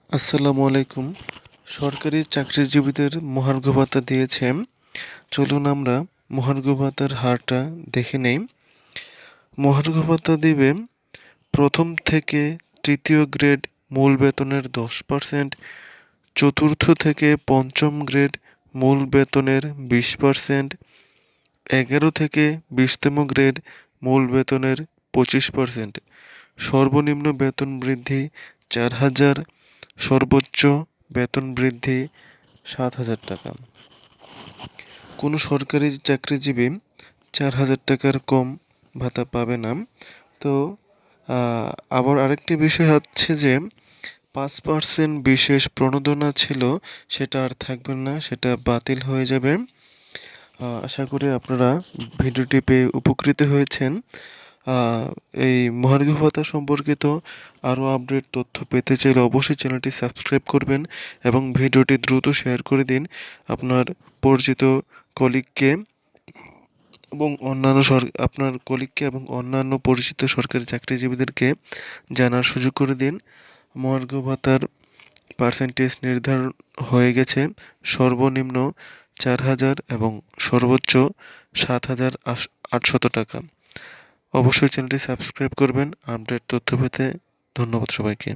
আসসালামু আলাইকুম। সরকারি চাকরিজীবীদের মহার্ঘ ভাতা দিয়েছে। চলুন আমরা মহার্ঘ ভাতার হারটা দেখে নেই। মহার্ঘ ভাতা দিবে প্রথম থেকে তৃতীয় গ্রেড মূল বেতনের 10%, চতুর্থ থেকে পঞ্চম গ্রেড মূল বেতনের 20%, 11 থেকে 20তম গ্রেড মূল বেতনের 25%, সর্বনিম্ন বেতন বৃদ্ধি 4,000, সর্বোচ্চ বেতন বৃদ্ধি 7,000 টাকা। কোনো সরকারি চাকরিজীবী 4,000 টাকার কম ভাতা পাবে না। তো আবার আরেকটি বিষয় হচ্ছে যে 5% বিশেষ প্রণোদনা ছিল, সেটা আর থাকবে না, সেটা বাতিল হয়ে যাবে। আশা করি আপনারা ভিডিওটি পেয়ে উপকৃত হয়েছেন। এই মহার্ঘ ভাতা সম্পর্কিত আরও আপডেট তথ্য পেতে চাইলে অবশ্যই চ্যানেলটি সাবস্ক্রাইব করবেন এবং ভিডিওটি দ্রুত শেয়ার করে দিন আপনার পরিচিত কলিগকে এবং অন্যান্য পরিচিত সরকারি চাকরিজীবীদেরকে জানার সুযোগ করে দিন। মহার্ঘ ভাতার পার্সেন্টেজ নির্ধারণ হয়ে গেছে, সর্বনিম্ন 4,000 এবং সর্বোচ্চ 7,800 টাকা। অবশ্যই চ্যানেলটি সাবস্ক্রাইব করবেন আপডেট তথ্য পেতে। ধন্যবাদ সবাইকে।